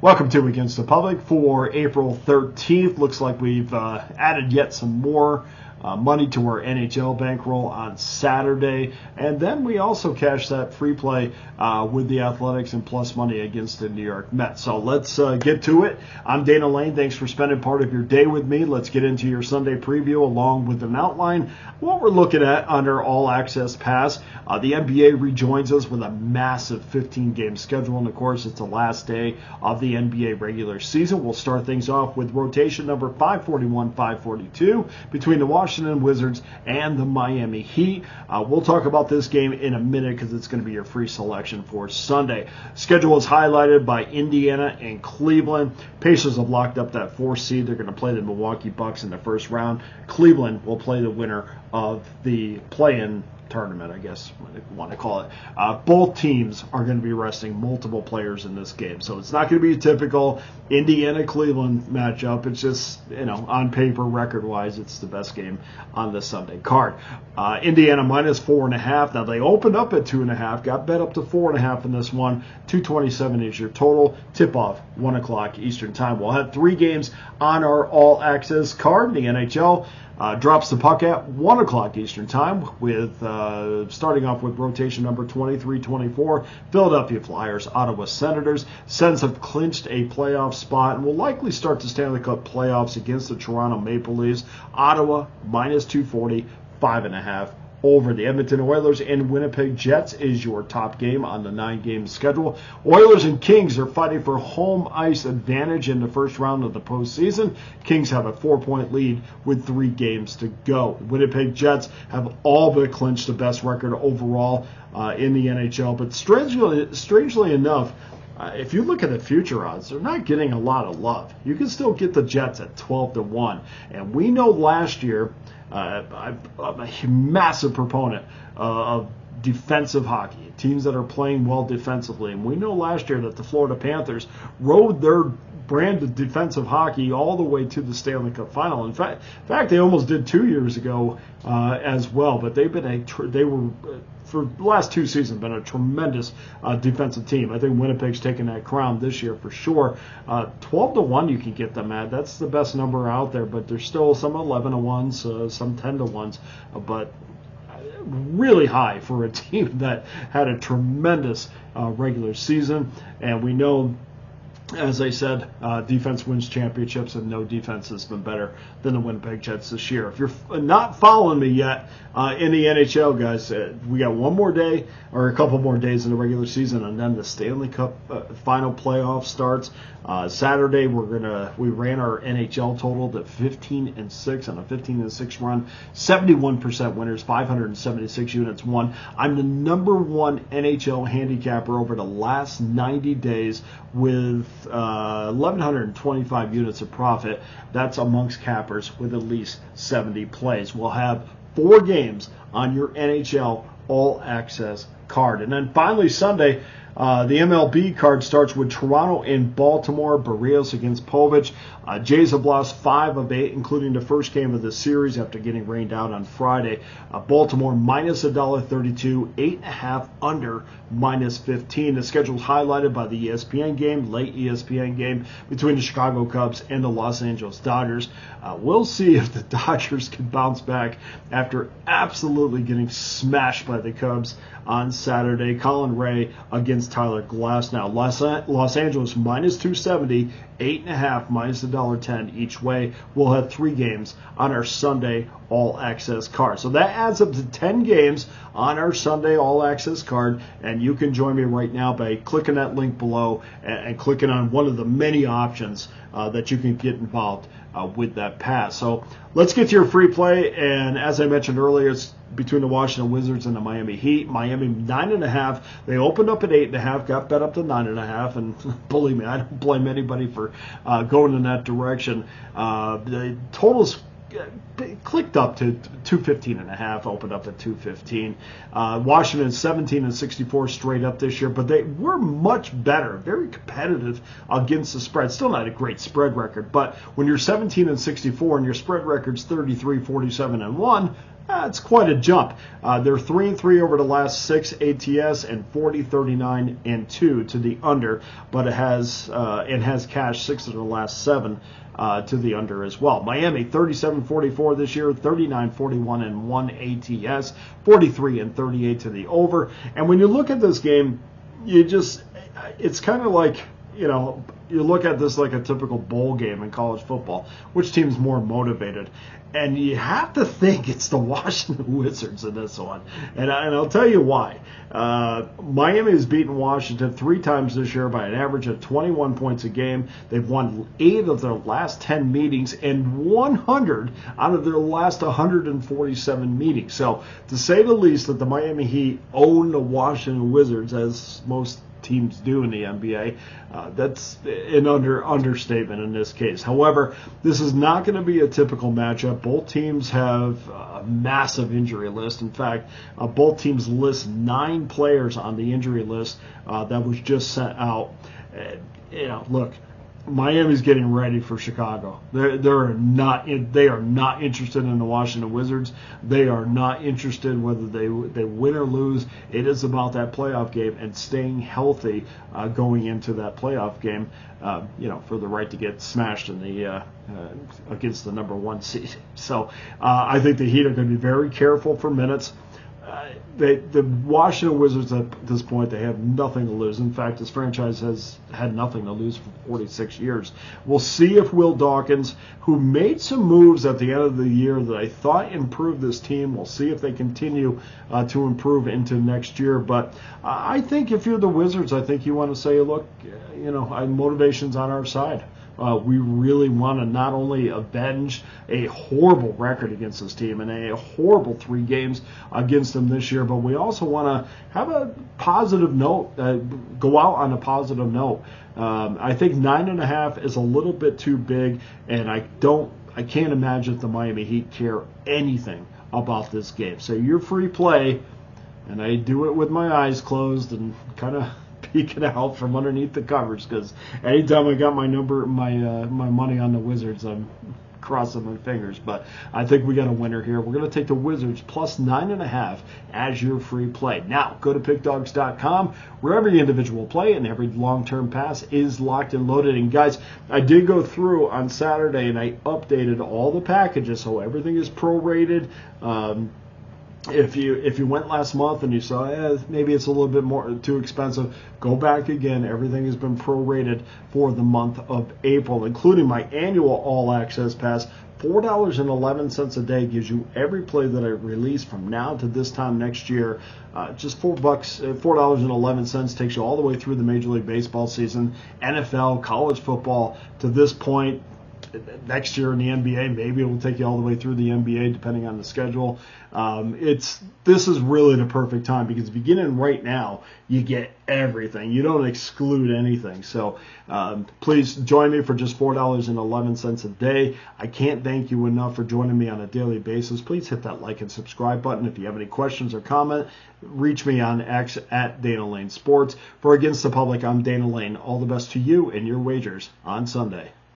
Welcome to Against the Public for April 13th. Looks like we've added yet some more money to our NHL bankroll on Saturday. And then we also cashed that free play with the Athletics and plus money against the New York Mets. So let's get to it. I'm Dana Lane. Thanks for spending part of your day with me. Let's get into your Sunday preview along with an outline. What we're looking at under All Access Pass. The NBA rejoins us with a massive 15-game schedule. And, of course, it's the last day of the NBA regular season. We'll start things off with rotation number 541-542 between the Washington Wizards and the Miami Heat. We'll talk about this game in a minute because it's going to be your free selection for Sunday. Schedule is highlighted by Indiana and Cleveland. Pacers have locked up that 4th seed. They're going to play the Milwaukee Bucks in the first round. Cleveland will play the winner of the play-in tournament, I guess what you want to call it. Both teams are going to be resting multiple players in this game, so it's not going to be a typical Indiana-Cleveland matchup. It's just, on paper, record-wise, it's the best game on the Sunday card. Indiana minus 4.5. Now, they opened up at 2.5, got bet up to 4.5 in this one. 227 is your total. Tip-off, 1 o'clock Eastern Time. We'll have 3 games on our all-access card. The NHL drops the puck at 1 o'clock Eastern Time with starting off with rotation number 23-24, Philadelphia Flyers, Ottawa Senators. Sens have clinched a playoff spot and will likely start the Stanley Cup playoffs against the Toronto Maple Leafs. Ottawa minus 240, 5.5. Over the Edmonton Oilers and Winnipeg Jets is your top game on the 9-game schedule. Oilers and Kings are fighting for home ice advantage in the first round of the postseason. Kings have a 4-point lead with 3 games to go. Winnipeg Jets have all but clinched the best record overall in the NHL. But strangely enough, if you look at the future odds, they're not getting a lot of love. You can still get the Jets at 12-1. And we know last year, I'm a massive proponent of defensive hockey, teams that are playing well defensively. And we know last year that the Florida Panthers rode their brand of defensive hockey all the way to the Stanley Cup final. In fact, they almost did 2 years ago as well. But they were for the last 2 seasons been a tremendous defensive team. I think Winnipeg's taking that crown this year for sure. 12-1 you can get them at. That's the best number out there. But there's still some 11-1s, some 10-1s, but really high for a team that had a tremendous regular season. And we know, as I said, defense wins championships, and no defense has been better than the Winnipeg Jets this year. If you're not following me yet in the NHL, guys, we got one more day or a couple more days in the regular season, and then the Stanley Cup final playoff starts. Saturday, we ran our NHL total to 15-6 on a 15-6 run, 71% winners, 576 units won. I'm the number 1 NHL handicapper over the last 90 days with 1,125 units of profit. That's amongst cappers with at least 70 plays. We'll have 4 games on your NHL All Access card. And then finally Sunday, the MLB card starts with Toronto and Baltimore. Barrios against Povich. Jays have lost 5 of 8, including the first game of the series after getting rained out on Friday. Baltimore minus $1.32, 8.5 under minus 15. The schedule is highlighted by the ESPN game, late ESPN game between the Chicago Cubs and the Los Angeles Dodgers. We'll see if the Dodgers can bounce back after absolutely getting smashed by the Cubs on Saturday. Colin Ray against Tyler Glass. Now, Los Angeles minus 270, 8.5 minus $1.10 each way. We'll have 3 games on our Sunday All Access card. So that adds up to 10 games on our Sunday All Access card, and you can join me right now by clicking that link below and clicking on one of the many options that you can get involved with that pass. So let's get to your free play, and as I mentioned earlier, it's between the Washington Wizards and the Miami Heat. Miami 9.5. They opened up at 8.5, got bet up to 9.5, and believe me, I don't blame anybody for going in that direction. The totals clicked up to 215.5, opened up at 215. Washington 17-64 straight up this year, but they were much better, very competitive against the spread. Still not a great spread record, but when you're 17-64 and your spread record's 33-47-1, It's quite a jump. They're 3-3 over the last 6 ATS and 40-39-2 to the under, but it has cashed 6 of the last 7 to the under as well. Miami 37-44 this year, 39-41-1 ATS, 43-38 to the over. And when you look at this game, it's kind of like, you look at this like a typical bowl game in college football. Which team's more motivated? And you have to think it's the Washington Wizards in this one. And I'll tell you why. Miami has beaten Washington 3 times this year by an average of 21 points a game. They've won 8 of their last 10 meetings and 100 out of their last 147 meetings. So to say the least, that the Miami Heat own the Washington Wizards, as most teams do in the NBA, that's an understatement in this case. However, this is not going to be a typical matchup. Both teams have a massive injury list. In fact, both teams list 9 players on the injury list that was just sent out. Look, Miami's getting ready for Chicago. They are not interested in the Washington Wizards. They are not interested whether they win or lose. It is about that playoff game and staying healthy going into that playoff game. For the right to get smashed in the against the number 1 seed. So I think the Heat are going to be very careful for minutes. The Washington Wizards at this point, they have nothing to lose. In fact, this franchise has had nothing to lose for 46 years. We'll see if Will Dawkins, who made some moves at the end of the year that I thought improved this team, we'll see if they continue to improve into next year. But I think if you're the Wizards, I think you want to say, look, motivation's on our side. We really want to not only avenge a horrible record against this team and a horrible 3 games against them this year, but we also want to have a positive note, go out on a positive note. I think 9.5 is a little bit too big, and I can't imagine the Miami Heat care anything about this game. So you're free play, and I do it with my eyes closed and kind of peeking out from underneath the covers, because anytime I got my money on the Wizards, I'm crossing my fingers. But I think we got a winner here. We're going to take the Wizards plus 9.5 as your free play. Now go to Pickdawgz.com, where every individual play and every long-term pass is locked and loaded. And guys, I did go through on Saturday and I updated all the packages, so everything is prorated. If you went last month and you saw maybe it's a little bit more too expensive, go back again. Everything has been prorated for the month of April, including my annual All Access Pass. $4.11 a day gives you every play that I release from now to this time next year. Just $4.11 takes you all the way through the Major League Baseball season, NFL, college football to this point. Next year in the NBA, maybe it will take you all the way through the NBA, depending on the schedule. This is really the perfect time, because if you get in right now, you get everything. You don't exclude anything. So please join me for just $4.11 a day. I can't thank you enough for joining me on a daily basis. Please hit that like and subscribe button. If you have any questions or comment, reach me on X at Dana Lane Sports. For Against the Public, I'm Dana Lane. All the best to you and your wagers on Sunday.